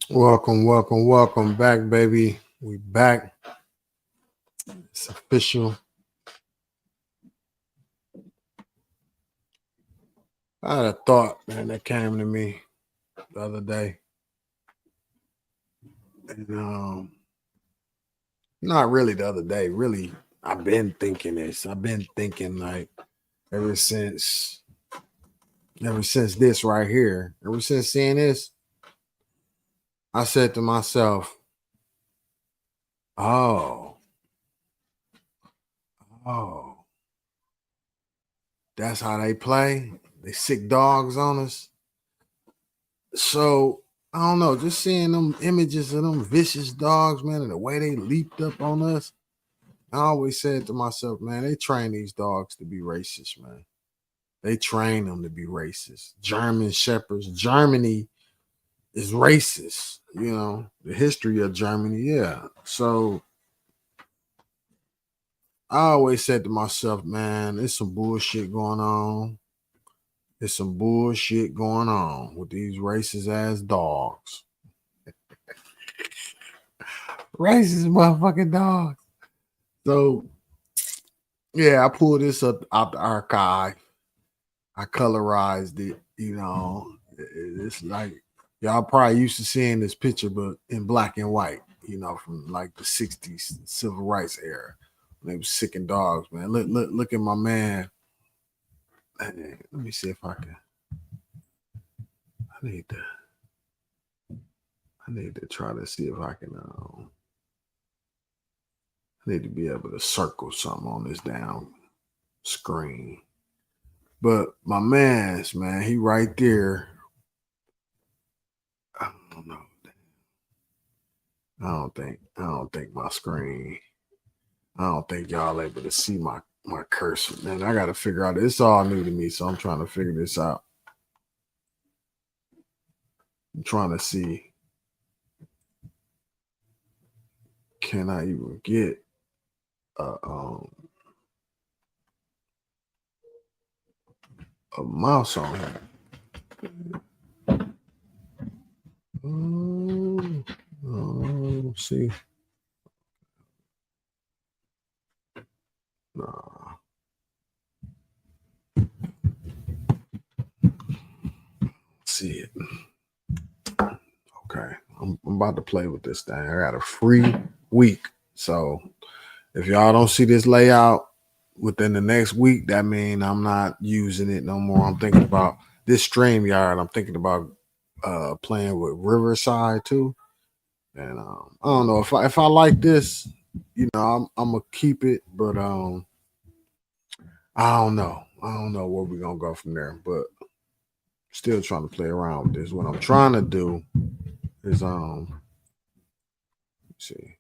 Welcome back, baby. We back. It's official. I had a thought, man, that came to me the other day. And not really the other day. Really, I've been thinking this. I've been thinking like ever since this right here, ever since seeing this, I said to myself, oh, oh, that's how they play. They sick dogs on us. So I don't know, just seeing them images of them vicious dogs, man, and the way they leaped up on us. I always said to myself, man, they train these dogs to be racist, man. They train them to be racist. German shepherds, Germany is racist. You know, the history of Germany, yeah. So I always said to myself, man, there's some bullshit going on. There's some bullshit going on with these racist ass dogs. Racist motherfucking dogs. So, yeah, I pulled this up out the archive. I colorized it. You know, it's like y'all probably used to seeing this picture, but in black and white. You know, from like the '60s civil rights era. They were sicking dogs, man. Look at my man. Let me see if I can. I need to try to see if I can. I need to be able to circle something on this down screen. But my man, he right there. I don't know. I don't think my screen. I don't think y'all able to see my cursor. Man, I got to figure out. It's all new to me, so I'm trying to figure this out. I'm trying to see. Can I even get a mouse on here? Let's see. Nah. See it. Okay. I'm about to play with this thing. I got a free week. So if y'all don't see this layout within the next week, that means I'm not using it no more. I'm thinking about this StreamYard. I'm thinking about playing with Riverside too. And I don't know if I like this, you know, I'm gonna keep it, but I don't know. I don't know where we're gonna go from there, but still trying to play around with this. What I'm trying to do is let's see.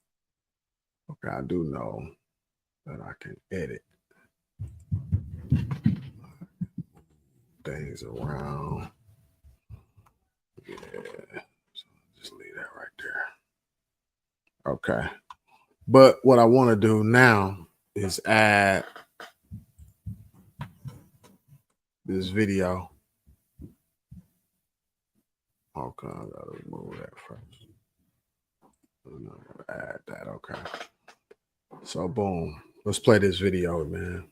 Okay, I do know that I can edit things around. Yeah. So just leave that right there. Okay. But what I want to do now is add this video. Okay, I gotta remove that first. I'm gonna add that. Okay. So boom. Let's play this video, man.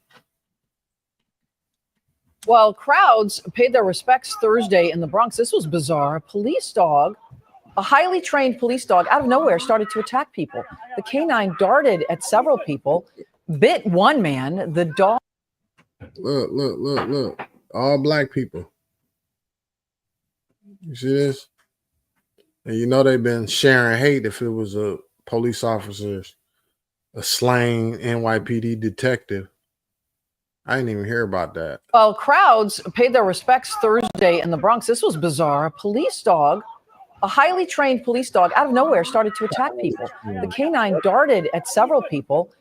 While crowds paid their respects Thursday in the Bronx, this was bizarre. A highly trained police dog, out of nowhere started to attack people. The canine darted at several people, bit one man. The dog. Look. All black people. You see this? And you know they've been sharing hate if it was a police officer, a slain NYPD detective. I didn't even hear about that. While crowds paid their respects Thursday in the Bronx, this was bizarre. A highly trained police dog, out of nowhere started to attack people. The canine darted at several people,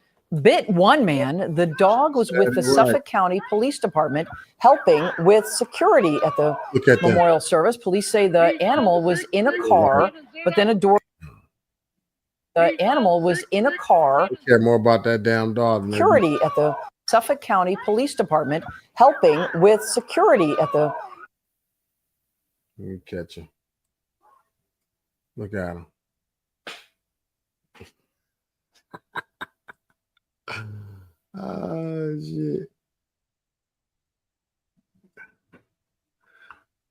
bit one man. The dog was with the Suffolk County Police Department helping with security at the memorial service. Police say the animal was in a car, but then a door. The animal was in a car. I care more about that damn dog. Security at the Suffolk County Police Department helping with security at the. Let me catch you. Look at him. Oh shit.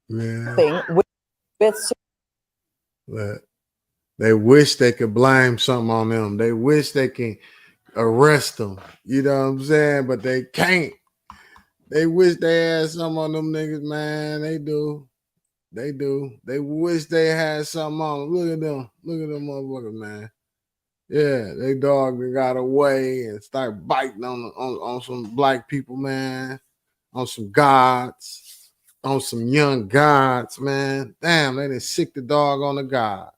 Man. With Look, they wish they could blame something on them. They wish they can arrest them. You know what I'm saying? But they can't. They wish they had something on them niggas, man. They do. They do. They wish they had something on them. Look at them. Look at them motherfuckers, man. Yeah, they dog got away and start biting on some black people, man. On some gods. On some young gods, man. Damn, they done sick the dog on the god.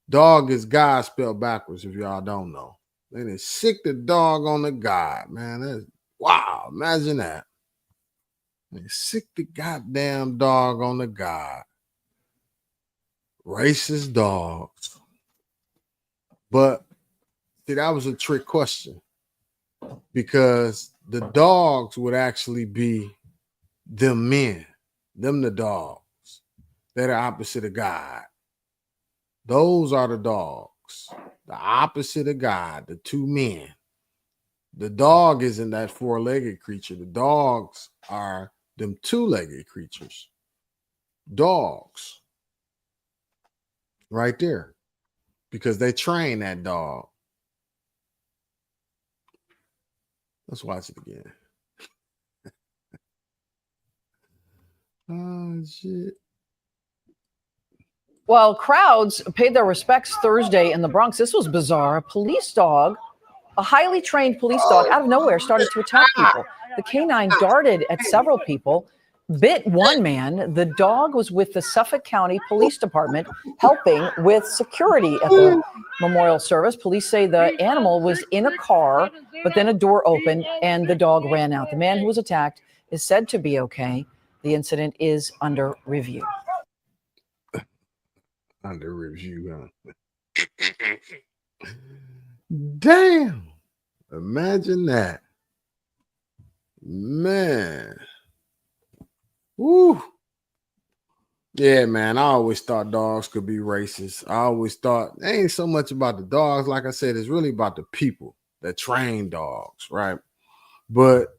Dog is God spelled backwards, if y'all don't know. They done sick the dog on the god, man. That's wow. Imagine that. They sick the goddamn dog on the god. Racist dogs. But see, that was a trick question because the dogs would actually be them men, them the dogs. They're the opposite of God. Those are the dogs, the opposite of God, the two men. The dog isn't that four-legged creature. The dogs are them two-legged creatures. Dogs. Right there. Because they train that dog. Let's watch it again. Oh, shit. Well, crowds paid their respects Thursday in the Bronx. This was bizarre. A police dog, a highly trained police dog, out of nowhere started to attack people. The canine darted at several people, bit one man. The dog was with the Suffolk County Police Department helping with security at the memorial service. Police say the animal was in a car, but then a door opened and the dog ran out. The man who was attacked is said to be okay. The incident is under review. Under review, huh? Damn. Imagine that. Man. Woo. Yeah, man. I always thought dogs could be racist. I always thought it ain't so much about the dogs. Like I said, it's really about the people that train dogs, right? But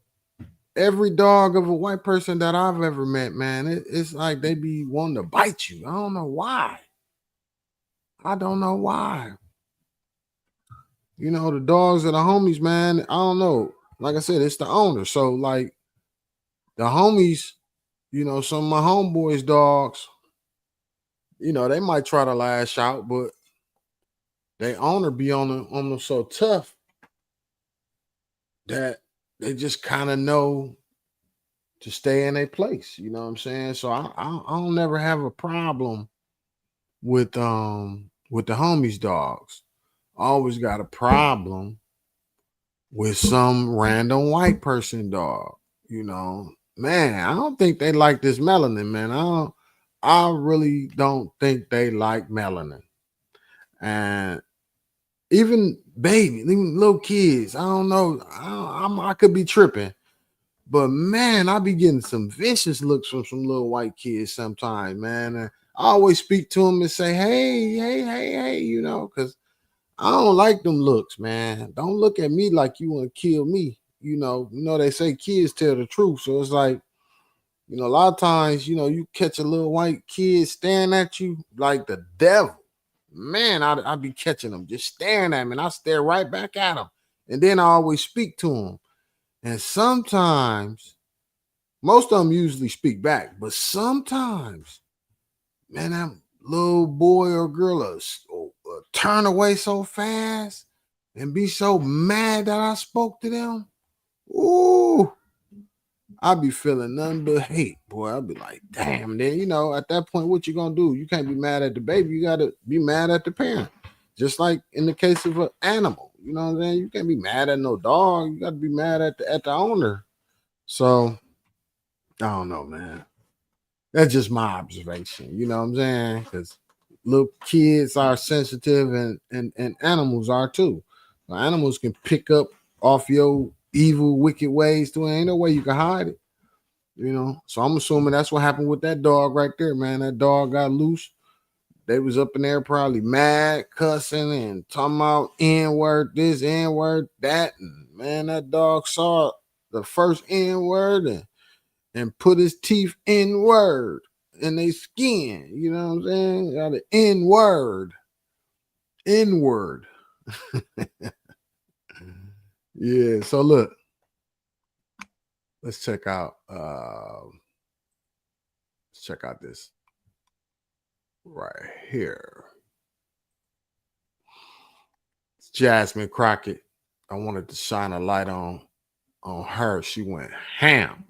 every dog of a white person that I've ever met, man, it's like they be wanting to bite you. I don't know why. I don't know why. You know, the dogs are the homies, man. I don't know. Like I said, it's the owner. So, like, the homies, you know, some of my homeboys' dogs, you know, they might try to lash out, but they owner be on them so tough that they just kind of know to stay in their place. You know what I'm saying? So I don't never have a problem with the homies dogs. I always got a problem with some random white person dog. You know, man, I don't think they like this melanin, man. I really don't think they like melanin. And even little kids, I don't know. I could be tripping. But man, I be getting some vicious looks from some little white kids sometimes, man. And I always speak to them and say, hey, you know, because I don't like them looks, man. Don't look at me like you want to kill me. You know, they say kids tell the truth. So it's like, you know, a lot of times, you know, you catch a little white kid staring at you like the devil. Man, I'd be catching them just staring at me, and I stare right back at them. And then I always speak to them. And sometimes, most of them usually speak back, but sometimes, man, that little boy or girl turn away so fast and be so mad that I spoke to them. Ooh, I'd be feeling nothing but hate, boy. I'd be like, damn, then, you know, at that point, what you gonna do? You can't be mad at the baby. You gotta be mad at the parent. Just like in the case of an animal, you know what I'm saying? You can't be mad at no dog. You gotta be mad at the owner. So I don't know, man. That's just my observation. You know what I'm saying? Because little kids are sensitive and animals are too. So animals can pick up off your evil, wicked ways too. Ain't no way you can hide it. You know, so I'm assuming that's what happened with that dog right there, man. That dog got loose. they was up in there probably mad, cussing and talking about N-word this, N-word that. And man, that dog saw the first N-word and put his teeth N-word in their skin. You know what I'm saying? Got an N-word. N-word. Yeah, so look. Let's check out this right here. It's Jasmine Crockett. I wanted to shine a light on her. She went ham.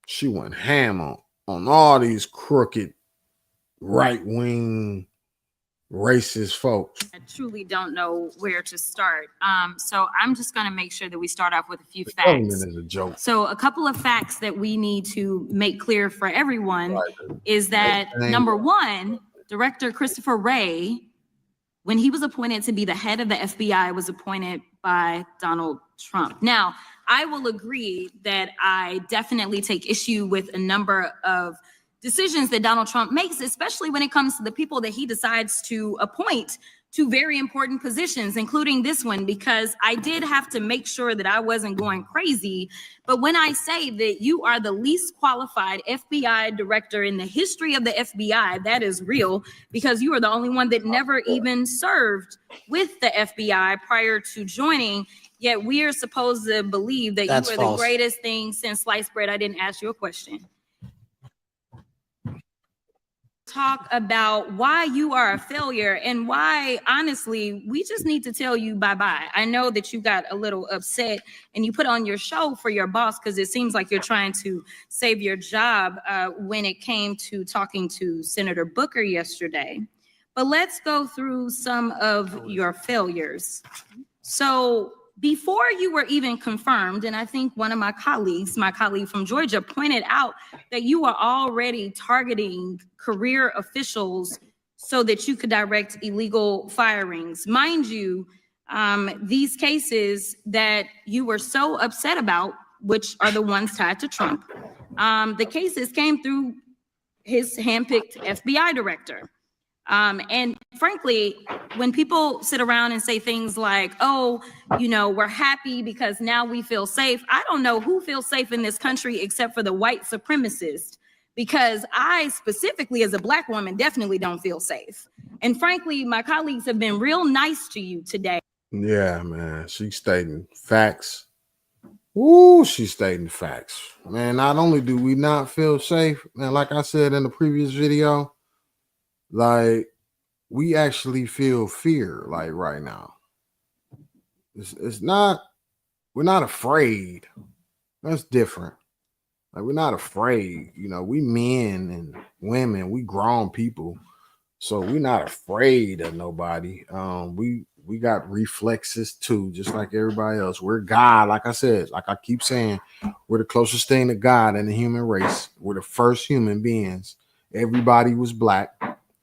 She went ham on all these crooked right-wing racist folks. I truly don't know where to start. So I'm just going to make sure that we start off with a few facts. Is a joke. So a couple of facts that we need to make clear for everyone is that number one, Director Christopher Wray, when he was appointed to be the head of the FBI, was appointed by Donald Trump. Now, I will agree that I definitely take issue with a number of decisions that Donald Trump makes, especially when it comes to the people that he decides to appoint to very important positions, including this one, because I did have to make sure that I wasn't going crazy. But when I say that you are the least qualified FBI director in the history of the FBI, that is real, because you are the only one that never even served with the FBI prior to joining. Yet we are supposed to believe that you are the greatest thing since sliced bread. I didn't ask you a question. Talk about why you are a failure and why, honestly, we just need to tell you bye-bye. I know that you got a little upset and you put on your show for your boss because it seems like you're trying to save your job when it came to talking to Senator Booker yesterday. But let's go through some of your failures. So before you were even confirmed, and I think one of my colleague from Georgia, pointed out that you are already targeting career officials so that you could direct illegal firings. Mind you, these cases that you were so upset about, which are the ones tied to Trump, the cases came through his handpicked FBI director. And frankly, when people sit around and say things like, oh, you know, we're happy because now we feel safe. I don't know who feels safe in this country except for the white supremacists, because I specifically as a Black woman definitely don't feel safe. And frankly, my colleagues have been real nice to you today. Yeah, man. She's stating facts. Ooh, she's stating facts. Man, not only do we not feel safe, man, like I said in the previous video, like, we actually feel fear, like right now. It's not, we're not afraid. That's different. Like, we're not afraid. You know, we men and women, we grown people. So we're not afraid of nobody. We got reflexes too, just like everybody else. We're God, like I said, like I keep saying, we're the closest thing to God in the human race. We're the first human beings. Everybody was Black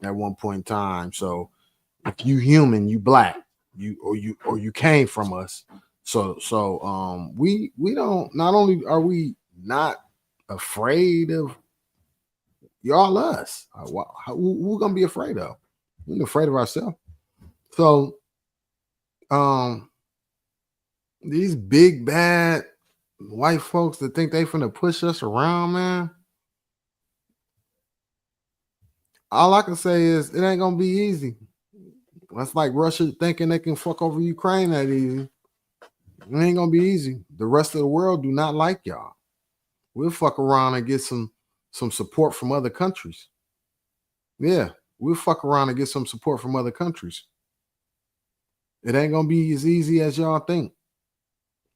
at one point in time. So if you human, you Black, you came from us. So we don't, not only are we not afraid of y'all, us, who gonna be afraid of? We're afraid of ourselves. So these big bad white folks that think they finna push us around, man, all I can say is it ain't gonna be easy. That's like Russia thinking they can fuck over Ukraine that easy. It ain't gonna be easy. The rest of the world do not like y'all. We'll fuck around and get some support from other countries. Yeah, we'll fuck around and get some support from other countries. It ain't gonna be as easy as y'all think.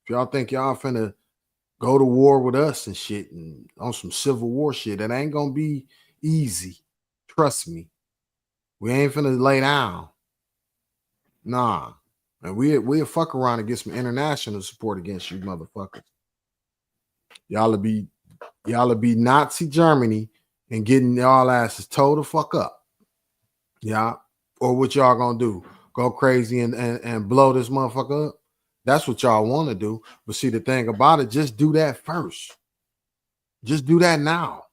If y'all think y'all finna go to war with us and shit and on some civil war shit, it ain't gonna be easy. Trust me. We ain't finna lay down. Nah. And we'll fuck around and get some international support against you motherfuckers. Y'all'll be Nazi Germany and getting y'all asses towed the fuck up. Yeah. Or what y'all gonna do? Go crazy and blow this motherfucker up? That's what y'all want to do. But see, the thing about it, just do that first. Just do that now.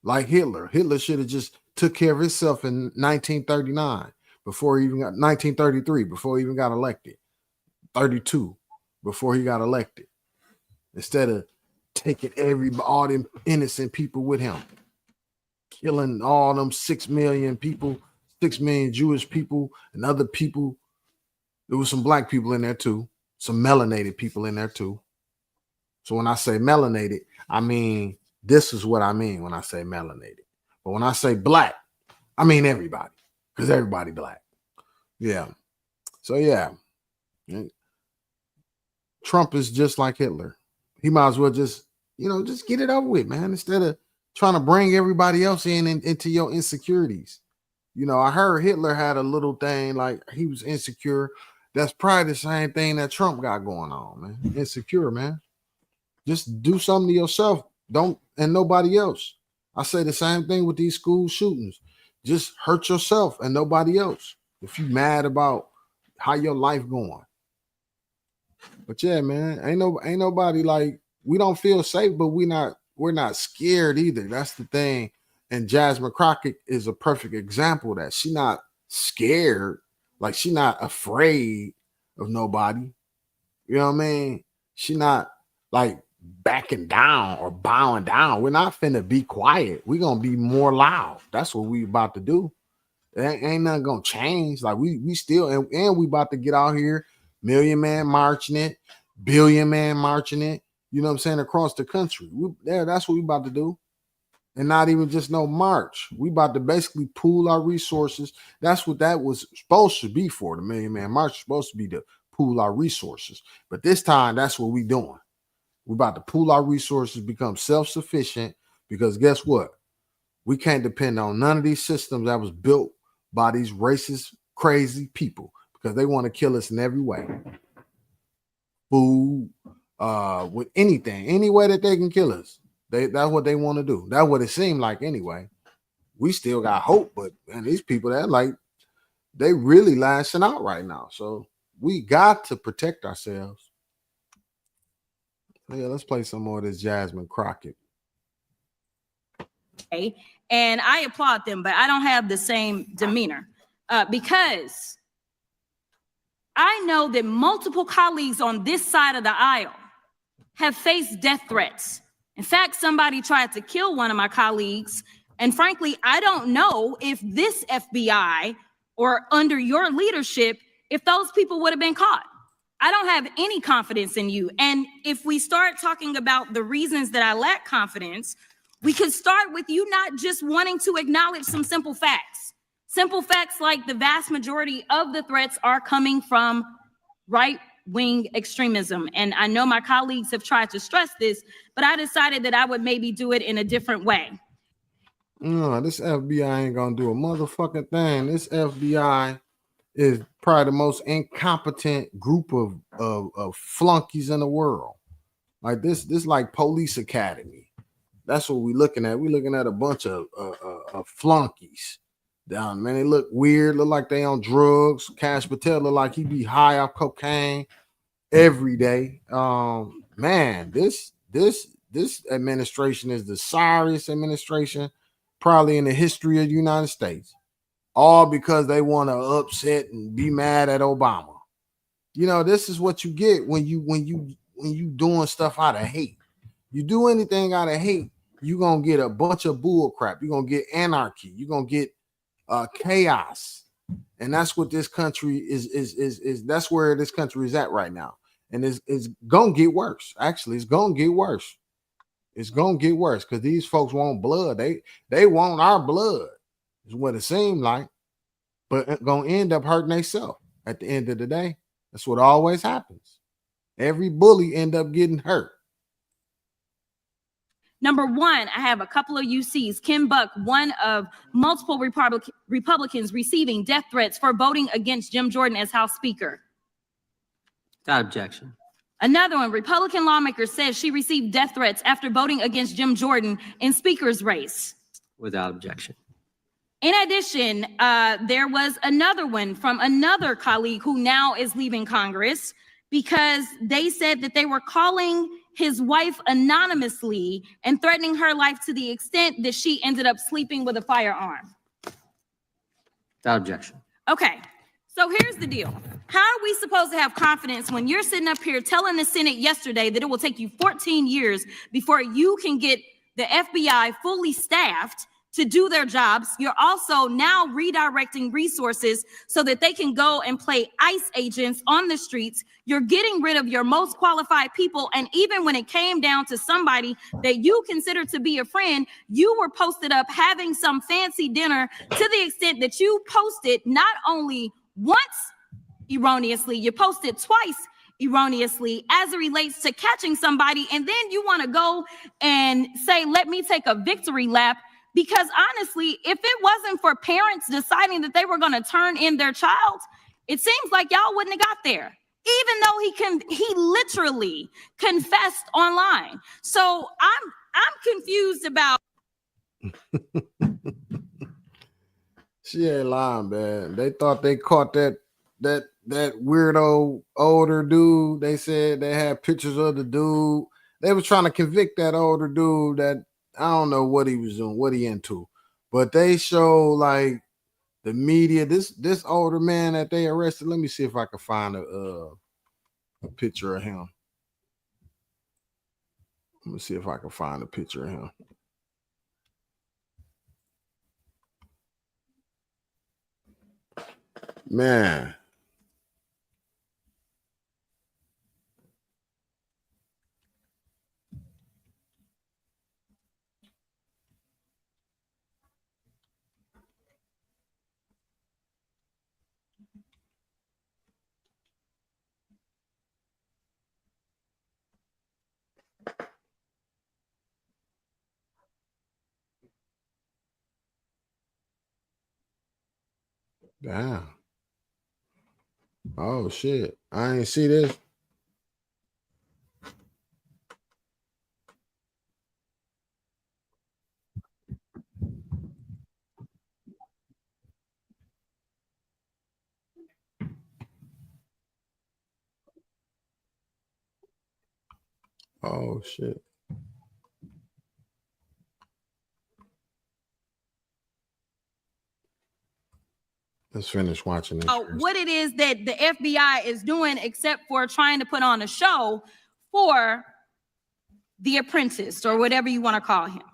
like Hitler. Hitler should have just took care of himself in 1939 before he even got 1933 before he even got elected. 32 before he got elected. Instead of taking all them innocent people with him, killing all them 6 million people, 6 million Jewish people and other people. There was some black people in there too, some melanated people in there too. So when I say melanated, I mean, this is what I mean when I say melanated. But when I say black, I mean everybody, because everybody black. Yeah. So yeah, Trump is just like Hitler. He might as well just get it over with, man, instead of trying to bring everybody else into your insecurities. I heard Hitler had a little thing like he was insecure. That's probably the same thing that Trump got going on, man. Insecure, man. Just do something to yourself. And nobody else. I say the same thing with these school shootings. Just hurt yourself and nobody else. If you mad about how your life going. But yeah, man, ain't nobody like, we don't feel safe, but we're not scared either. That's the thing. And Jasmine Crockett is a perfect example of that. She not scared, like she not afraid of nobody. You know what I mean? She not like backing down or bowing down. We're not finna be quiet. We're gonna be more loud. That's what we about to do. Ain't nothing gonna change. Like we still and we about to get out here, Million Man marching it, Billion Man marching it. You know what I'm saying? Across the country. That's what we about to do. And not even just no march. We about to basically pool our resources. That's what that was supposed to be for. The Million Man March is supposed to be to pool our resources. But this time, that's what we doing. We're about to pool our resources, become self-sufficient, because guess what? We can't depend on none of these systems that was built by these racist, crazy people, because they want to kill us in every way. Food, with anything, any way that they can kill us. That's what they want to do. That's what it seemed like anyway. We still got hope, but man, these people that like, they really lashing out right now. So we got to protect ourselves. Yeah, let's play some more of this Jasmine Crockett. Okay. And I applaud them, but I don't have the same demeanor because I know that multiple colleagues on this side of the aisle have faced death threats. In fact, somebody tried to kill one of my colleagues. And frankly, I don't know if this FBI or under your leadership, if those people would have been caught. I don't have any confidence in you. And if we start talking about the reasons that I lack confidence, we could start with you not just wanting to acknowledge some simple facts. Simple facts like the vast majority of the threats are coming from right-wing extremism. And I know my colleagues have tried to stress this, but I decided that I would maybe do it in a different way. No, this FBI ain't gonna do a motherfucking thing. This FBI is probably the most incompetent group of flunkies in the world. Like this like police academy. That's what we're looking at. We're looking at a bunch of flunkies. Down, man, they look weird, look like they on drugs. Cash Patel look like he be high off cocaine every day. Man, this administration is the sorriest administration probably in the history of the United States. All because they want to upset and be mad at Obama. You know, this is what you get when you doing stuff out of hate. You do anything out of hate, you're gonna get a bunch of bull crap. You're gonna get anarchy. You're gonna get chaos. And that's what this country is that's where this country is at right now. And it's gonna get worse. Actually, it's gonna get worse. It's gonna get worse because these folks want blood. They want our blood, is what it seemed like, but gonna end up hurting themselves at the end of the day. That's what always happens. Every bully end up getting hurt. Number one, I have a couple of UCs. Kim Buck, one of multiple Republicans receiving death threats for voting against Jim Jordan as House Speaker. Without objection. Another one, Republican lawmaker says she received death threats after voting against Jim Jordan in Speaker's race. Without objection. In addition, there was another one from another colleague who now is leaving Congress because they said that they were calling his wife anonymously and threatening her life to the extent that she ended up sleeping with a firearm. Without objection. Okay, so here's the deal. How are we supposed to have confidence when you're sitting up here telling the Senate yesterday that it will take you 14 years before you can get the FBI fully staffed to do their jobs? You're also now redirecting resources so that they can go and play ICE agents on the streets. You're getting rid of your most qualified people. And even when it came down to somebody that you consider to be a friend, you were posted up having some fancy dinner to the extent that you posted not only once erroneously, you posted twice erroneously as it relates to catching somebody. And then you want to go and say, let me take a victory lap. Because honestly, if it wasn't for parents deciding that they were going to turn in their child, it seems like y'all wouldn't have got there, even though he literally confessed online. So I'm confused about. She ain't lying, man. They thought they caught that weirdo older dude. They said they had pictures of the dude. They was trying to convict that older dude that I don't know what he was doing, what he into, but they show like the media. This older man that they arrested. Let me see if I can find a picture of him. Let me see if I can find a picture of him. Man. Damn. Oh shit. I ain't see this. Oh shit. Let's finish watching this. What it is that the FBI is doing, except for trying to put on a show for The Apprentice or whatever you want to call him.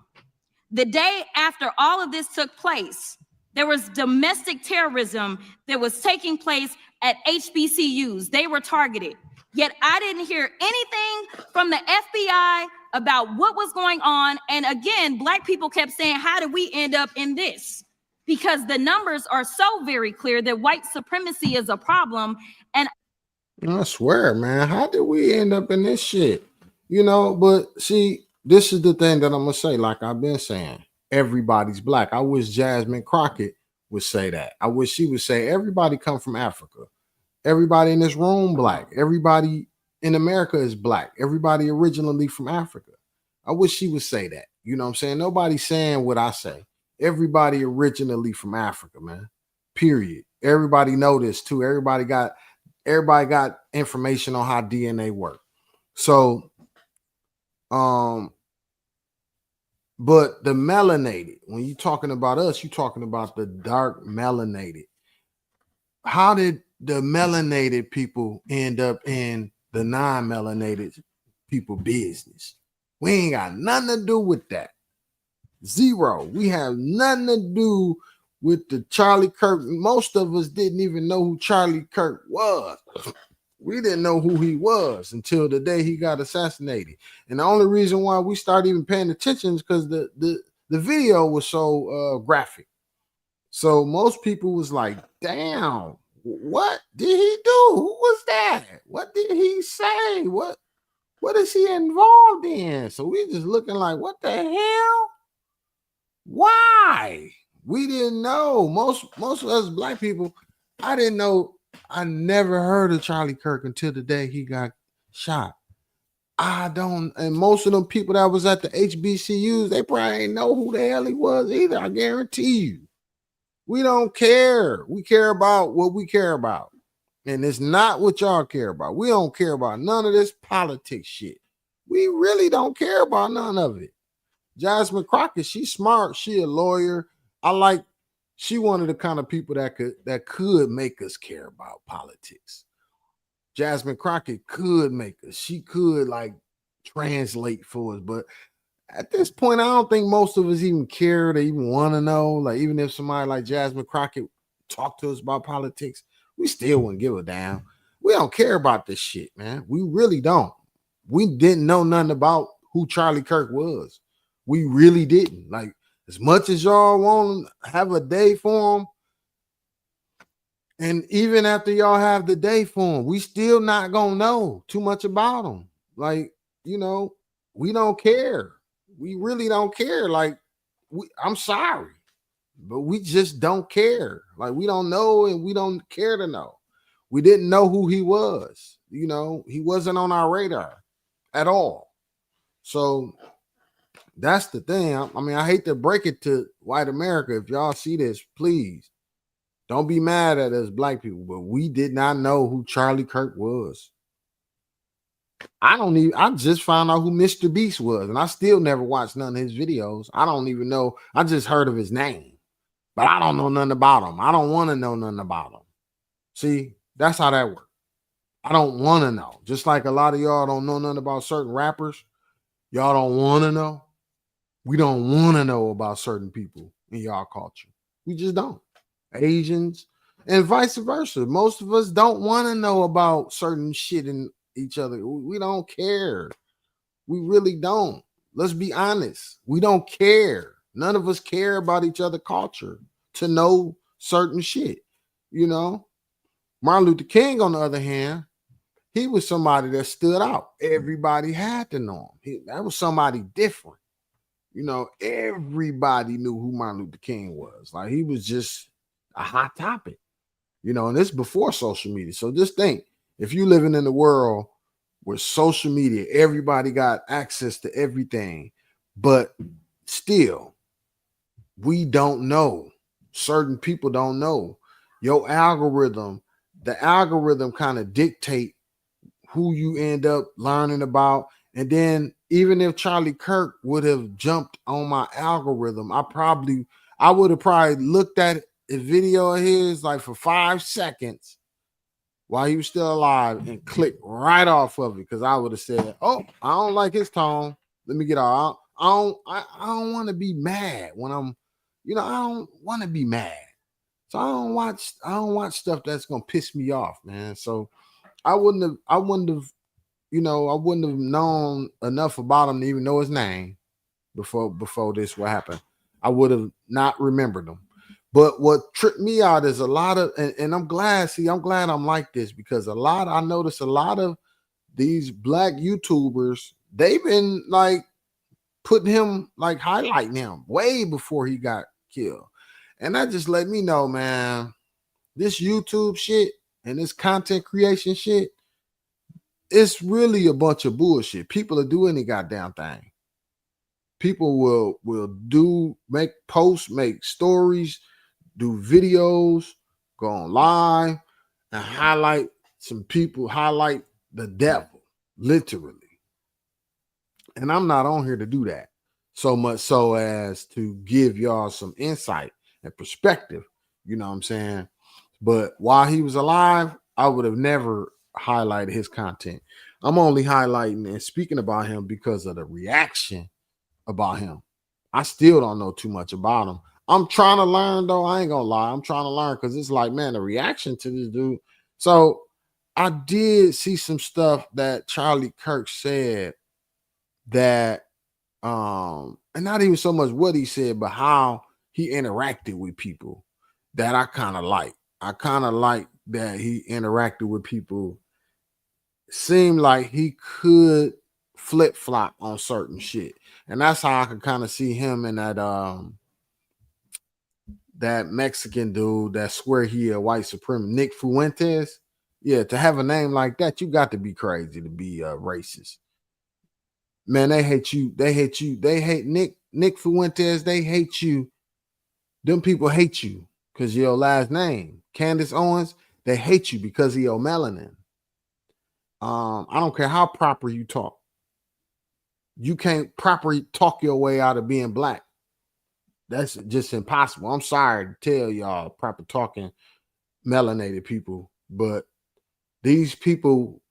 The day after all of this took place, there was domestic terrorism that was taking place at HBCUs. They were targeted. Yet I didn't hear anything from the FBI about what was going on. And again, Black people kept saying, how did we end up in this? Because the numbers are so very clear that white supremacy is a problem. And I swear, man, how did we end up in this shit? You know, but see, this is the thing that I'm gonna say, like I've been saying, everybody's Black. I wish Jasmine Crockett would say that. I wish she would say everybody come from Africa. Everybody in this room Black. Everybody in America is Black. Everybody originally from Africa. I wish she would say that. You know what I'm saying? Nobody's saying what I say. Everybody originally from Africa, man. Period. Everybody know this too. Everybody got information on how DNA work. So, but the melanated, when you're talking about us, you're talking about the dark melanated. How did the melanated people end up in the non-melanated people business? We ain't got nothing to do with that. Zero. We have nothing to do with the Charlie Kirk. Most of us didn't even know who Charlie Kirk was. We didn't know who he was until the day he got assassinated. And the only reason why we started even paying attention is because the video was so graphic. So most people was like, damn, what did he do? Who was that? What did he say? What is he involved in? So we just looking like, what the hell? Why? We didn't know. Most of us Black people, I didn't know. I never heard of Charlie Kirk until the day he got shot. And most of them people that was at the HBCUs, they probably ain't know who the hell he was either. I guarantee you. We don't care. We care about what we care about. And it's not what y'all care about. We don't care about none of this politics shit. We really don't care about none of it. Jasmine Crockett, she's smart. She a lawyer. She one of the kind of people that could make us care about politics. Jasmine Crockett could make us. She could like translate for us, but at this point, I don't think most of us even care to even want to know. Like, even if somebody like Jasmine Crockett talked to us about politics, we still wouldn't give a damn. We don't care about this shit, man. We really don't. We didn't know nothing about who Charlie Kirk was. We really didn't. Like, as much as y'all want to have a day for him, and even after y'all have the day for him, we still not gonna know too much about him. Like, you know, we don't care. We really don't care. Like, I'm sorry, but we just don't care. Like, we don't know and we don't care to know. We didn't know who he was. You know, he wasn't on our radar at all. So that's the thing. I mean, I hate to break it to white America. If y'all see this, please don't be mad at us black people, but we did not know who Charlie Kirk was. I just found out who Mr. Beast was, and I still never watched none of his videos. I don't even know. I just heard of his name, but I don't know nothing about him. I don't want to know nothing about him. See, that's how that works. I don't want to know. Just like a lot of y'all don't know nothing about certain rappers. Y'all don't want to know. We don't want to know about certain people in y'all culture. We just don't. Asians and vice versa. Most of us don't want to know about certain shit in each other. We don't care. We really don't. Let's be honest. We don't care. None of us care about each other culture to know certain shit. You know, Martin Luther King, on the other hand, he was somebody that stood out. Everybody had to know him. That was somebody different. You know, everybody knew who Martin Luther King was. Like, he was just a hot topic, you know, and this before social media. So just think, if you living in the world where social media, everybody got access to everything, but still, we don't know. Certain people don't know. Your algorithm, the algorithm kind of dictate who you end up learning about. And then even if Charlie Kirk would have jumped on my algorithm, I would have probably looked at a video of his like for 5 seconds while he was still alive and clicked right off of it, because I would have said, "Oh, I don't like his tone. Let me get out. I don't want to be mad when I'm, you know, I don't want to be mad. So I don't watch stuff that's gonna piss me off, man. So I wouldn't have, you know, I wouldn't have known enough about him to even know his name before this what happened. I would have not remembered him. But what tripped me out is a lot of, and I'm glad I'm like this, because I noticed a lot of these black YouTubers, they've been like putting him, like highlighting him way before he got killed. And that just let me know, man, this YouTube shit and this content creation shit, it's really a bunch of bullshit. People will do any goddamn thing. People will make posts, make stories, do videos, go on live, and highlight some people, highlight the devil, literally. And I'm not on here to do that so much so as to give y'all some insight and perspective, you know what I'm saying? But while he was alive, I would have never highlighted his content. I'm only highlighting and speaking about him because of the reaction about him. I still don't know too much about him. I'm trying to learn, though. I ain't gonna lie. I'm trying to learn, because it's like, man, the reaction to this dude. So I did see some stuff that Charlie Kirk said that, and not even so much what he said, but how he interacted with people, that I kind of like. I kind of like that he interacted with people. Seemed like he could flip-flop on certain shit. And that's how I could kind of see him in that Mexican dude that swear he a white supremacist, Nick Fuentes. Yeah, to have a name like that, you got to be crazy to be racist. Man, they hate you. They hate you. They hate Nick Fuentes. They hate you. Them people hate you because your last name, Candace Owens. They hate you because of your melanin. I don't care how proper you talk. you can't properly talk your way out of being black. That's just impossible. I'm sorry to tell y'all, proper talking melanated people, but these people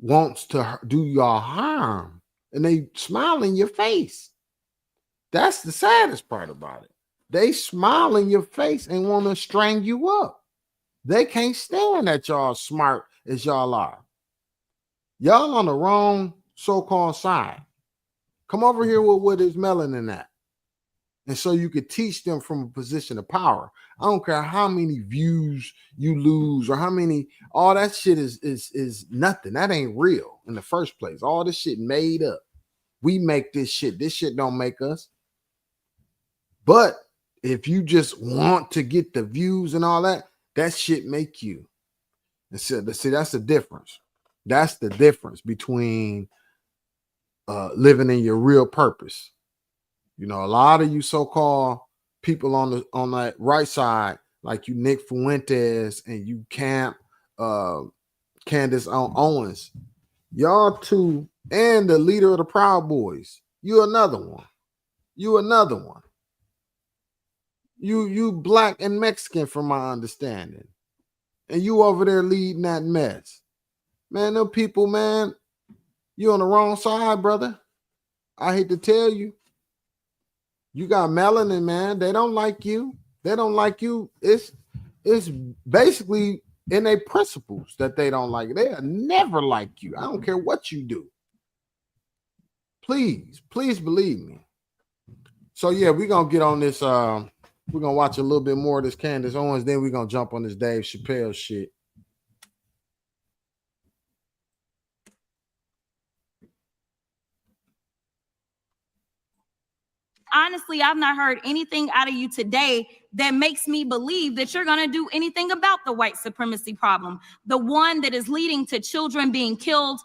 wants to do y'all harm, and they smile in your face. That's the saddest part about it. They smile in your face and want to string you up. They can't stand that y'all smart as y'all are. Y'all on the wrong so-called side. Come over here with what is melanin at. And so you could teach them from a position of power. I don't care how many views you lose or how many, all that shit is nothing. That ain't real in the first place. All this shit made up. We make this shit. This shit don't make us. But if you just want to get the views and all that, that shit make you. And so, see, that's the difference. That's the difference between living in your real purpose. You know, a lot of you so-called people on that right side, like you Nick Fuentes and you Camp Candace Owens, y'all two, and the leader of the Proud Boys, you another one. You another one. You black and Mexican from my understanding. And you over there leading that mess. Man, them people, man, you on the wrong side, brother. I hate to tell you. You got melanin, man. They don't like you. They don't like you. It's basically in their principles that they don't like. They'll never like you. I don't care what you do. Please believe me. So yeah, we're gonna get on this. We're gonna watch a little bit more of this Candace Owens, then we're gonna jump on this Dave Chappelle shit. Honestly, I've not heard anything out of you today that makes me believe that you're going to do anything about the white supremacy problem, the one that is leading to children being killed,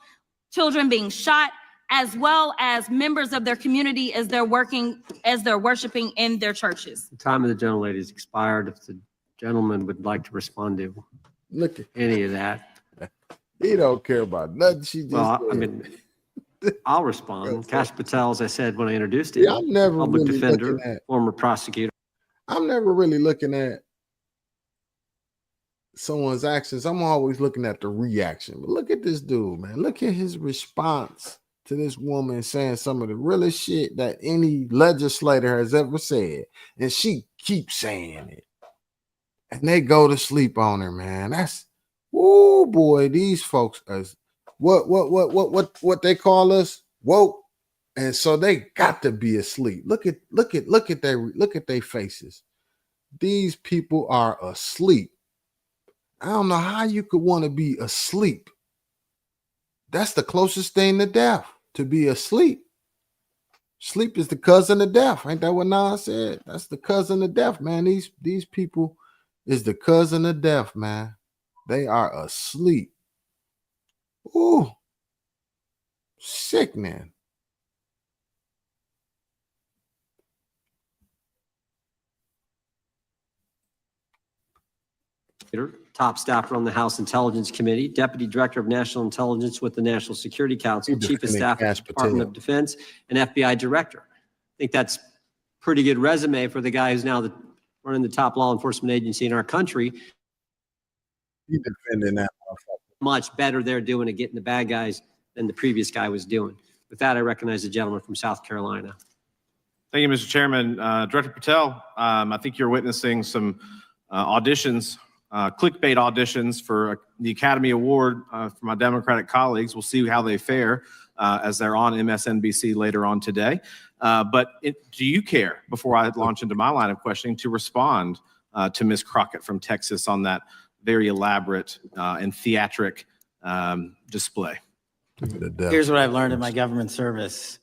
children being shot, as well as members of their community as they're worshiping in their churches. The time of the gentlelady has expired. If the gentleman would like to respond to Look at any of that. he don't care about nothing. She just Well, I mean, I'll respond. Kash Patel, as I said when I introduced him, I'm never public really defender, looking at, former prosecutor. I'm never really looking at someone's actions. I'm always looking at the reaction. But look at this dude, man. Look at his response to this woman saying some of the realest shit that any legislator has ever said. And she keeps saying it. And they go to sleep on her, man. That's, oh boy, these folks are what they call us, woke. And so they got to be asleep. Look at their faces. These people are asleep. I don't know how you could want to be asleep. That's the closest thing to death, to be asleep. Sleep is the cousin of death. Ain't that what Nas said? That's the cousin of death, man. These people is the cousin of death, man. They are asleep. Ooh, sickening. Top staffer on the House Intelligence Committee, Deputy Director of National Intelligence with the National Security Council, Chief of Staff at the Department of Defense, and FBI Director. I think that's pretty good resume for the guy who's now running the top law enforcement agency in our country. You defending that motherfucker. Much better they're doing at getting the bad guys than the previous guy was doing. With that, I recognize the gentleman from South Carolina. Thank you, Mr. Chairman. Director Patel, I think you're witnessing some auditions, clickbait auditions for the Academy Award for my Democratic colleagues. We'll see how they fare as they're on MSNBC later on today. Do you care, before I launch into my line of questioning, to respond to Ms. Crockett from Texas on that very elaborate and theatric display? Here's what I've learned in my government service.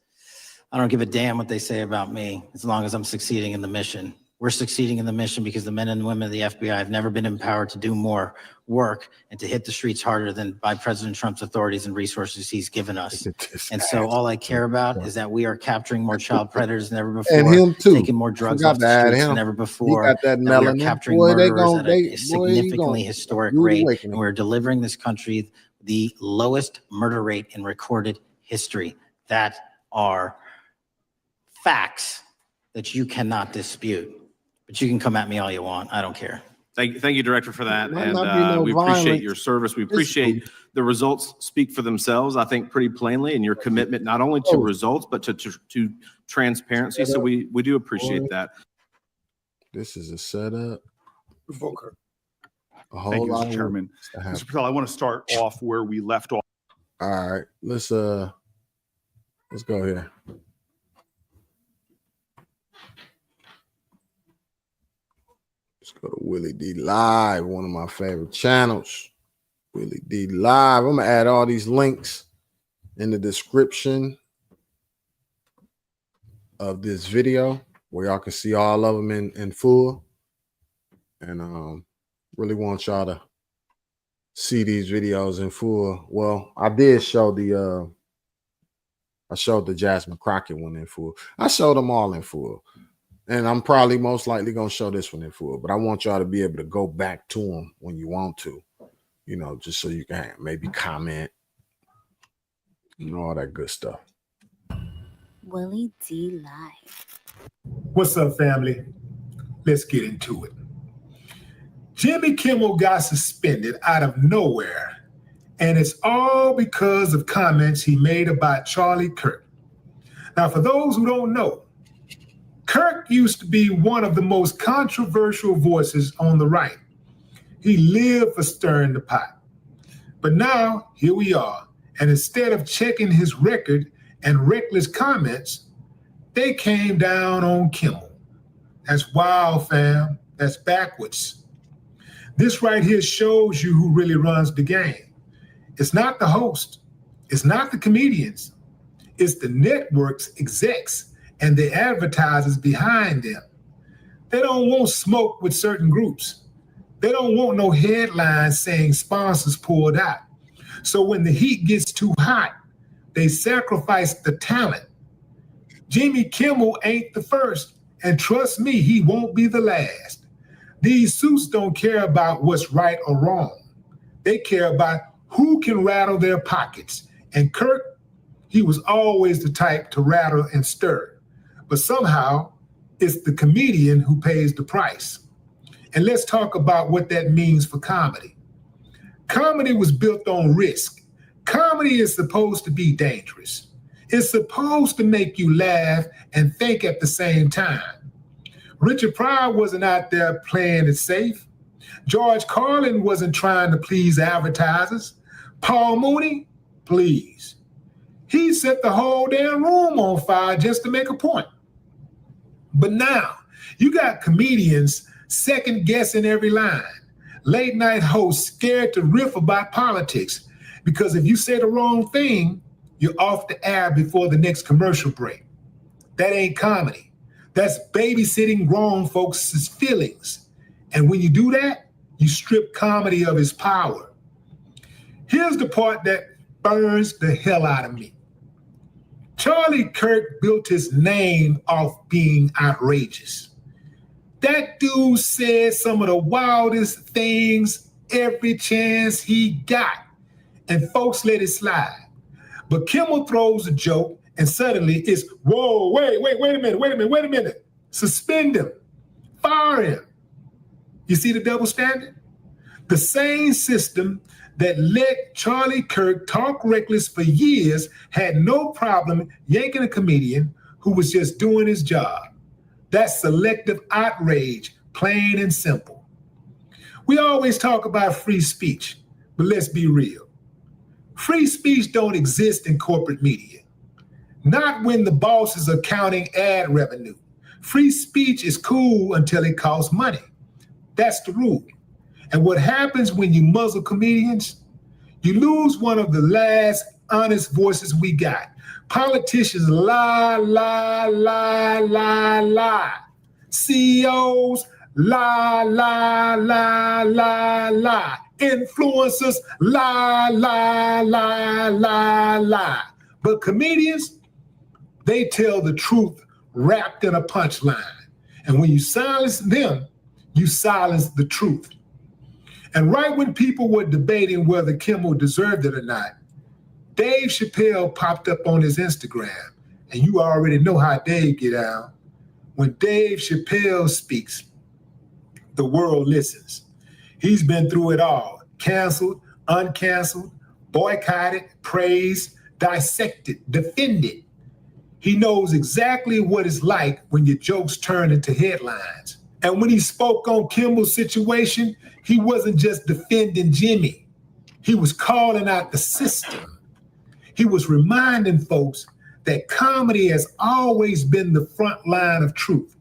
I don't give a damn what they say about me as long as I'm succeeding in the mission. We're succeeding in the mission because the men and women of the FBI have never been empowered to do more work and to hit the streets harder than by President Trump's authorities and resources he's given us. And so all I care about is that we are capturing more child predators than ever before, and him too. taking more drugs off the streets than ever before, got that we are capturing murderers at a significantly historic rate, and we're delivering this country the lowest murder rate in recorded history. That are facts that you cannot dispute. But you can come at me all you want. I don't care. Thank you, Director, for that. Might And not be no we appreciate violence. your service. We appreciate the results speak for themselves, I think, pretty plainly, and your commitment not only to results, but to transparency. So we do appreciate that. This is a setup. Volker. A whole Thank you, lot Mr. of Chairman. work to happen. Mr. Patel, I want to start off where we left off. All right, let's go here. Let's go to Willie D Live, one of my favorite channels. Willie D Live. I'm gonna add all these links in the description of this video where y'all can see all of them in full. And really want y'all to see these videos in full. Well, I did show the Jasmine Crockett one in full. I showed them all in full. And I'm probably most likely going to show this one in full, but I want y'all to be able to go back to them when you want to, you know, just so you can maybe comment, you know, all that good stuff. Willie D Live. What's up, family? Let's get into it. Jimmy Kimmel got suspended out of nowhere, and it's all because of comments he made about Charlie Kirk. Now, for those who don't know, Kirk used to be one of the most controversial voices on the right. He lived for stirring the pot. But now, here we are, and instead of checking his record and reckless comments, they came down on Kimmel. That's wild, fam. That's backwards. This right here shows you who really runs the game. It's not the host. It's not the comedians. It's the network's execs and the advertisers behind them. They don't want smoke with certain groups. They don't want no headlines saying sponsors pulled out. So when the heat gets too hot, they sacrifice the talent. Jimmy Kimmel ain't the first, and trust me, he won't be the last. These suits don't care about what's right or wrong. They care about who can rattle their pockets. And Kirk, he was always the type to rattle and stir. But somehow, it's the comedian who pays the price. And let's talk about what that means for comedy. Comedy was built on risk. Comedy is supposed to be dangerous. It's supposed to make you laugh and think at the same time. Richard Pryor wasn't out there playing it safe. George Carlin wasn't trying to please advertisers. Paul Mooney, please. He set the whole damn room on fire just to make a point. But now, you got comedians second guessing every line. Late night hosts scared to riff about politics because if you say the wrong thing, you're off the air before the next commercial break. That ain't comedy. That's babysitting grown folks' feelings. And when you do that, you strip comedy of its power. Here's the part that burns the hell out of me. Charlie Kirk built his name off being outrageous. That dude said some of the wildest things every chance he got, and folks let it slide. But Kimmel throws a joke, and suddenly it's, whoa, wait a minute. Suspend him, fire him. You see the double standard? The same system that let Charlie Kirk talk reckless for years had no problem yanking a comedian who was just doing his job. That's selective outrage, plain and simple. We always talk about free speech, but let's be real. Free speech don't exist in corporate media. Not when the bosses are counting ad revenue. Free speech is cool until it costs money. That's the rule. And what happens when you muzzle comedians? You lose one of the last honest voices we got. Politicians lie. CEOs lie. Influencers lie. But comedians, they tell the truth wrapped in a punchline. And when you silence them, you silence the truth. And right when people were debating whether Kimmel deserved it or not, Dave Chappelle popped up on his Instagram And you already know how Dave get out. When Dave Chappelle speaks, the world listens. He's been through it all. Canceled, uncanceled, boycotted, praised, dissected, defended. He knows exactly what it's like when your jokes turn into headlines. And when he spoke on Kimball's situation, he wasn't just defending Jimmy. He was calling out the system. He was reminding folks that comedy has always been the front line of truth.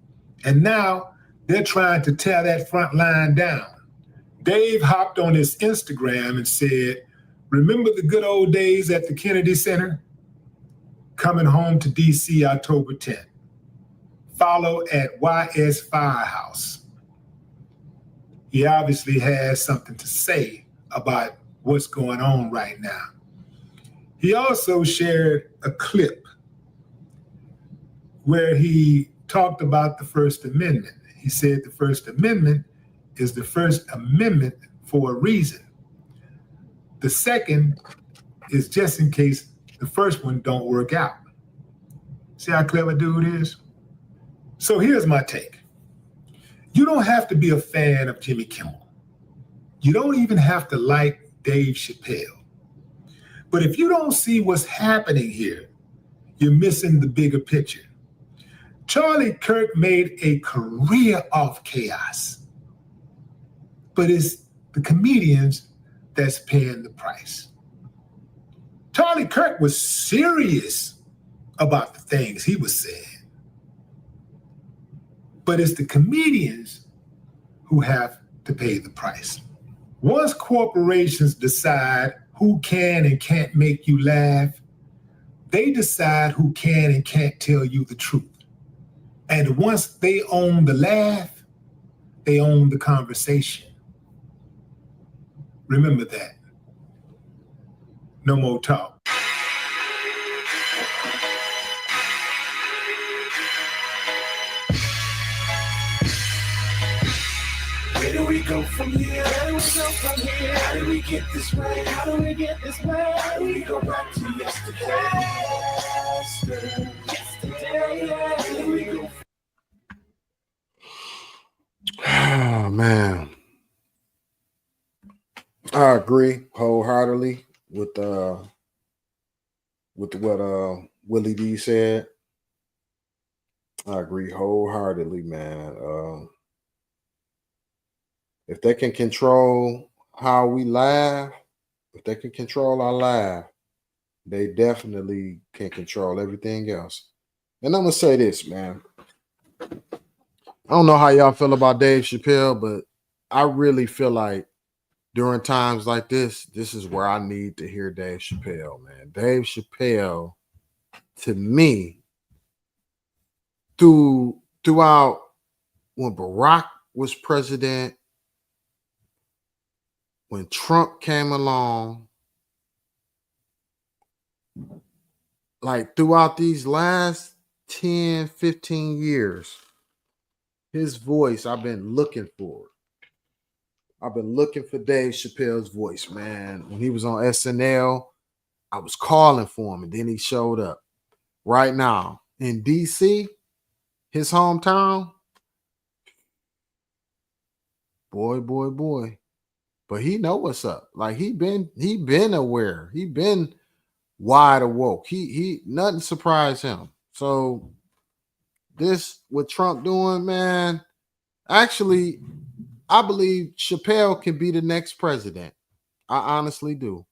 And now they're trying to tear that front line down. Dave hopped on his Instagram and said, "Remember the good old days at the Kennedy Center? Coming home to DC October 10th. Follow at YS Firehouse." He obviously has something to say about what's going on right now. He also shared a clip where he talked about the First Amendment. He said the First Amendment is the First Amendment for a reason. The second is just in case the first one don't work out. See how clever dude is? So here's my take. You don't have to be a fan of Jimmy Kimmel. You don't even have to like Dave Chappelle. But if you don't see what's happening here, you're missing the bigger picture. Charlie Kirk made a career off chaos, but it's the comedians that's paying the price. Charlie Kirk was serious about the things he was saying, but it's the comedians who have to pay the price. Once corporations decide who can and can't make you laugh, they decide who can and can't tell you the truth. And once they own the laugh, they own the conversation. Remember that. No more talk. Where do we go from here? Where do we go from here? How do we get this way? How do we get this way? How do we go back to yesterday? Yesterday, where do we go? Oh man, I agree wholeheartedly with what Willie D said. I agree wholeheartedly, man. If they can control how we laugh, if they can control our laugh, they definitely can control everything else. And I'm gonna say this, man. I don't know how y'all feel about Dave Chappelle, but I really feel like during times like this is where I need to hear Dave Chappelle, man. Dave Chappelle, to me, throughout when Barack was president, when Trump came along, like throughout these last 10, 15 years, his voice, I've been looking for it. I've been looking for Dave Chappelle's voice, man. When he was on SNL, I was calling for him, and then he showed up. Right now, in DC, his hometown, boy. But he know what's up. Like he been aware. He been wide awoke. He nothing surprised him. So this what Trump doing, man, actually, I believe Chappelle can be the next president. I honestly do.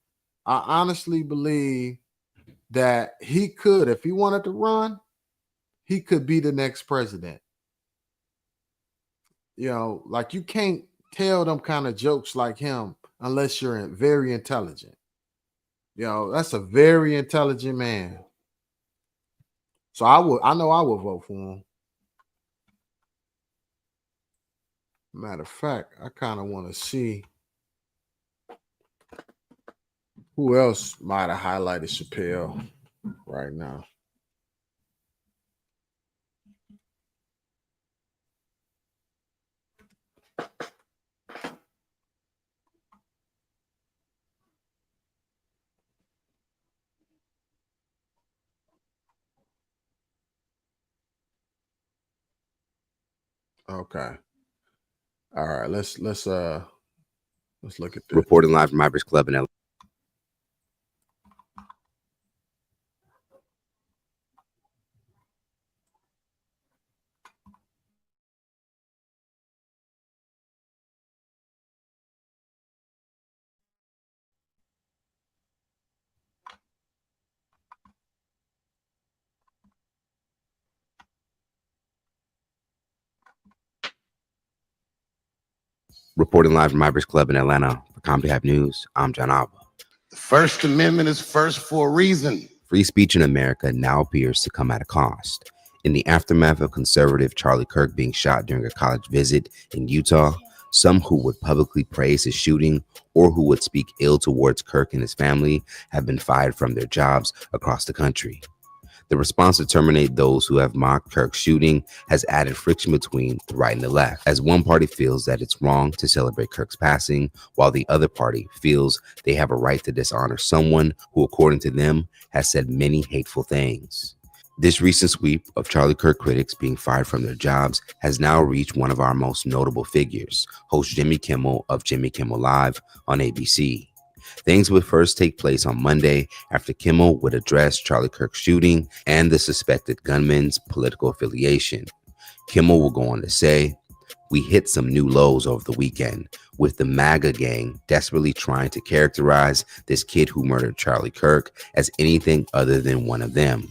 I honestly believe that he could, if he wanted to run, he could be the next president. You know, like you can't tell them kind of jokes like him unless you're very intelligent. You know, that's a very intelligent man. So I know I would vote for him. Matter of fact, I kind of want to see who else might have highlighted Chappelle right now. Okay. All right. Let's look at this. Reporting live from Ivers Club in LA. Reporting live from Ivers Club in Atlanta for Comedy Hive News, I'm John Alba. The First Amendment is first for a reason. Free speech in America now appears to come at a cost. In the aftermath of conservative Charlie Kirk being shot during a college visit in Utah, some who would publicly praise his shooting or who would speak ill towards Kirk and his family have been fired from their jobs across the country. The response to terminate those who have mocked Kirk's shooting has added friction between the right and the left, as one party feels that it's wrong to celebrate Kirk's passing, while the other party feels they have a right to dishonor someone who, according to them, has said many hateful things. This recent sweep of Charlie Kirk critics being fired from their jobs has now reached one of our most notable figures, host Jimmy Kimmel of Jimmy Kimmel Live on ABC. Things would first take place on Monday after Kimmel would address Charlie Kirk's shooting and the suspected gunman's political affiliation. Kimmel will go on to say, "We hit some new lows over the weekend, with the MAGA gang desperately trying to characterize this kid who murdered Charlie Kirk as anything other than one of them,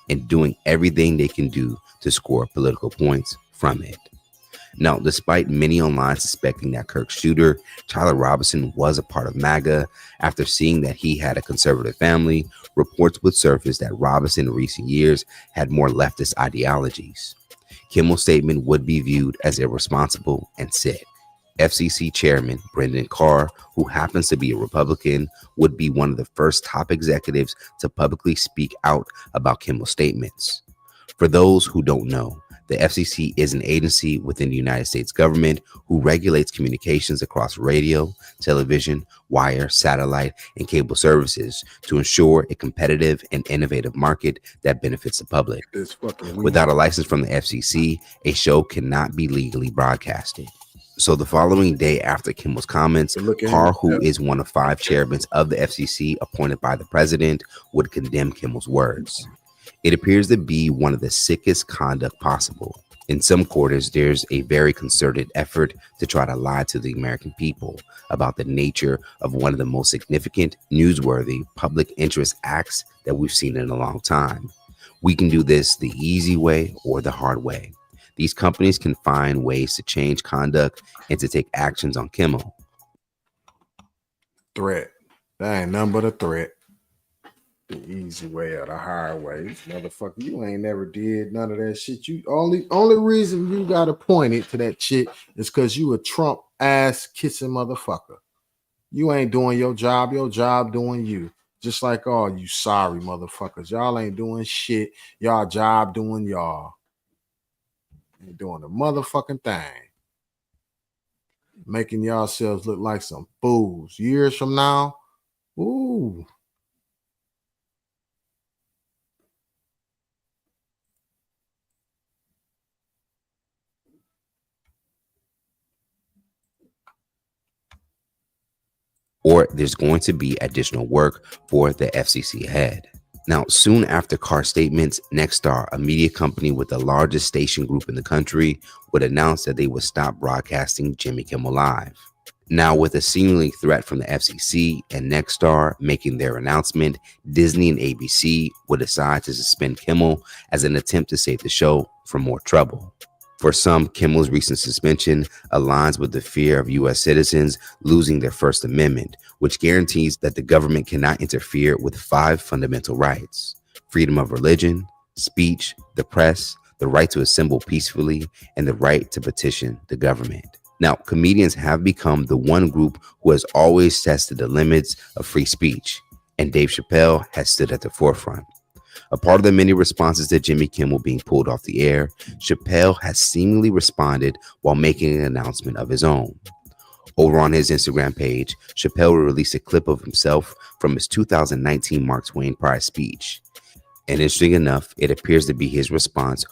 and doing everything they can do to score political points from it." Now, despite many online suspecting that Kirk's shooter, Tyler Robinson, was a part of MAGA, after seeing that he had a conservative family, reports would surface that Robinson in recent years had more leftist ideologies. Kimmel's statement would be viewed as irresponsible and sick. FCC Chairman Brendan Carr, who happens to be a Republican, would be one of the first top executives to publicly speak out about Kimmel's statements. For those who don't know, the FCC is an agency within the United States government who regulates communications across radio, television, wire, satellite, and cable services to ensure a competitive and innovative market that benefits the public. Without a license from the FCC, a show cannot be legally broadcasted. So the following day after Kimmel's comments, Carr, who is one of 5 chairmen of the FCC appointed by the president, would condemn Kimmel's words. It appears to be one of the sickest conduct possible. In some quarters, there's a very concerted effort to try to lie to the American people about the nature of one of the most significant, newsworthy public interest acts that we've seen in a long time. We can do this the easy way or the hard way. These companies can find ways to change conduct and to take actions on Kimmel. Threat. That ain't nothing but a threat. The easy way or the hard way. Motherfucker, you ain't never did none of that shit. You only reason you got appointed to that shit is because you a Trump ass kissing motherfucker. You ain't doing your job doing you. Just like all you sorry motherfuckers. Y'all ain't doing shit. Y'all job doing y'all. Ain't doing the motherfucking thing. Making yourselves look like some fools. Years from now, ooh. Or there's going to be additional work for the FCC ahead. Now, soon after Carr's statements, Nexstar, a media company with the largest station group in the country, would announce that they would stop broadcasting Jimmy Kimmel Live. Now, with a seemingly threat from the FCC and Nexstar making their announcement, Disney and ABC would decide to suspend Kimmel as an attempt to save the show from more trouble. For some, Kimmel's recent suspension aligns with the fear of U.S. citizens losing their First Amendment, which guarantees that the government cannot interfere with 5 fundamental rights: freedom of religion, speech, the press, the right to assemble peacefully, and the right to petition the government. Now, comedians have become the one group who has always tested the limits of free speech, and Dave Chappelle has stood at the forefront. A part of the many responses to Jimmy Kimmel being pulled off the air, Chappelle has seemingly responded while making an announcement of his own. Over on his Instagram page, Chappelle released a clip of himself from his 2019 Mark Twain Prize speech. And interesting enough, it appears to be his response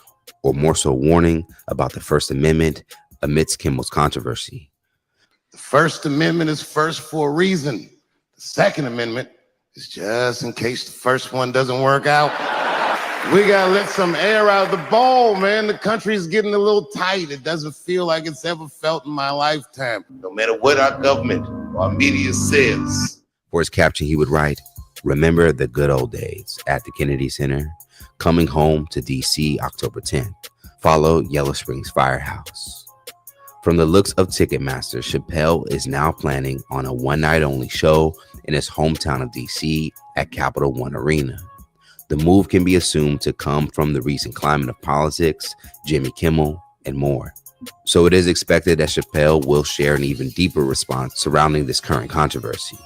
or more so warning about the First Amendment amidst Kimmel's controversy. The First Amendment is first for a reason. The Second Amendment is just in case the first one doesn't work out. We gotta let some air out of the ball, man. The country's getting a little tight. It doesn't feel like it's ever felt in my lifetime. No matter what our government or our media says. For his caption, he would write, "Remember the good old days at the Kennedy Center. Coming home to DC October 10th. Follow Yellow Springs Firehouse." From the looks of Ticketmaster, Chappelle is now planning on a one-night-only show in his hometown of DC at Capital One Arena. The move can be assumed to come from the recent climate of politics, Jimmy Kimmel, and more. So it is expected that Chappelle will share an even deeper response surrounding this current controversy.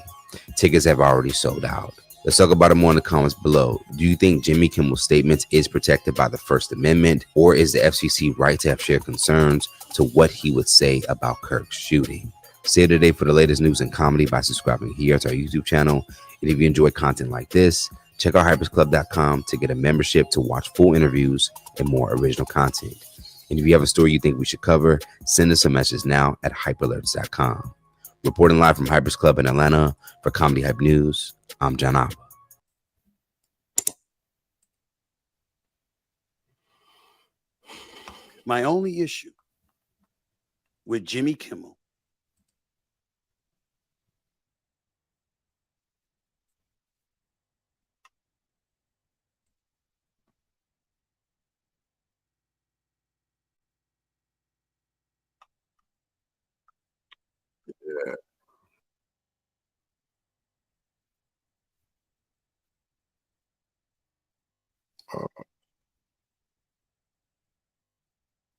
Tickets have already sold out. Let's talk about it more in the comments below. Do you think Jimmy Kimmel's statements is protected by the First Amendment, or is the FCC right to have shared concerns to what he would say about Kirk's shooting? Stay today for the latest news and comedy by subscribing here to our YouTube channel. And if you enjoy content like this, check out hypersclub.com to get a membership to watch full interviews and more original content. And if you have a story you think we should cover, send us a message now at hyperalerts.com. Reporting live from Hypers Club in Atlanta for Comedy Hype News, I'm John Appa. My only issue with Jimmy Kimmel Yeah.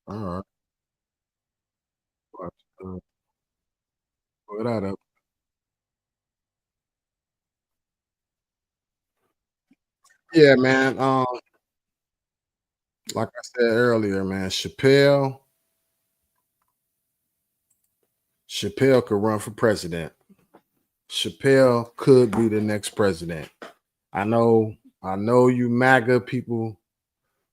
All right. Pull that up. Yeah, man. Like I said earlier, man, Chappelle could run for president. Chappelle could be the next president. I know you MAGA people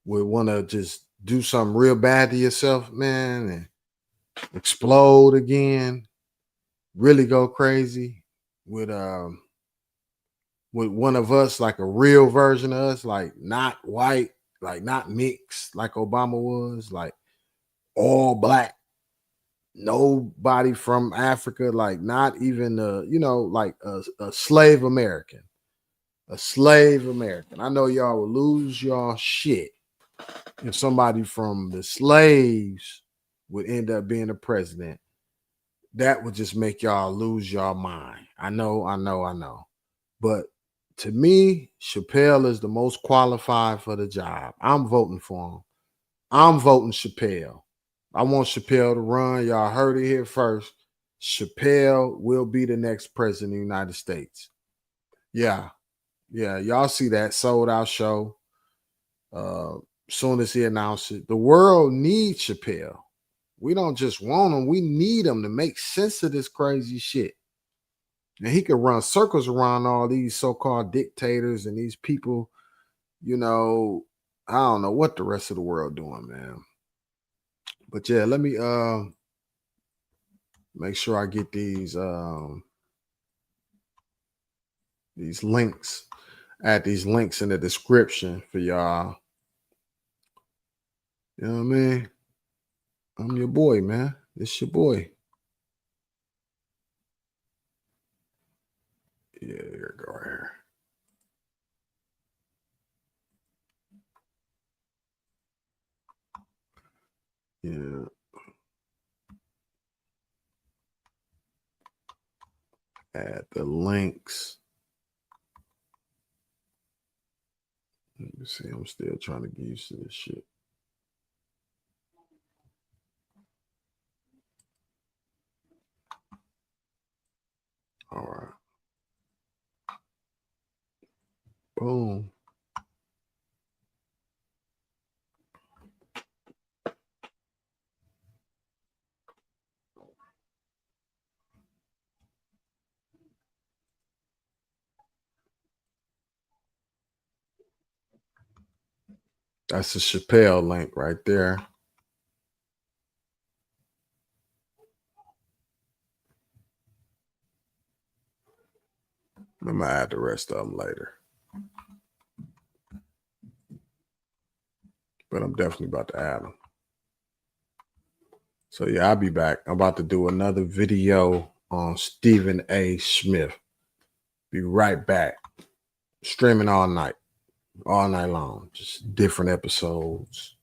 would want to just do something real bad to yourself, man, and explode again, really go crazy with one of us, like a real version of us, like not white, like not mixed, like Obama was, like all black, nobody from Africa, like not even like a slave American. A slave American. I know y'all will lose y'all shit if somebody from the slaves would end up being the president. That would just make y'all lose y'all mind. I know. But to me, Chappelle is the most qualified for the job. I'm voting for him. I'm voting Chappelle. I want Chappelle to run. Y'all heard it here first. Chappelle will be the next president of the United States. Yeah, y'all see that sold out show. Soon as he announced it, the world needs Chappelle. We don't just want him, we need him to make sense of this crazy shit. And he could run circles around all these so-called dictators and these people, I don't know what the rest of the world doing, man. But yeah, let me make sure I get these links. Add these links in the description for y'all. You know what I mean? I'm your boy, man. It's your boy. Yeah, here we go right here. Yeah. Add the links. Let me see. I'm still trying to get used to this shit. All right. Boom. That's the Chappelle link right there. I'm gonna add the rest of them later. But I'm definitely about to add them. So yeah, I'll be back. I'm about to do another video on Stephen A. Smith. Be right back. Streaming all night long. Just different episodes.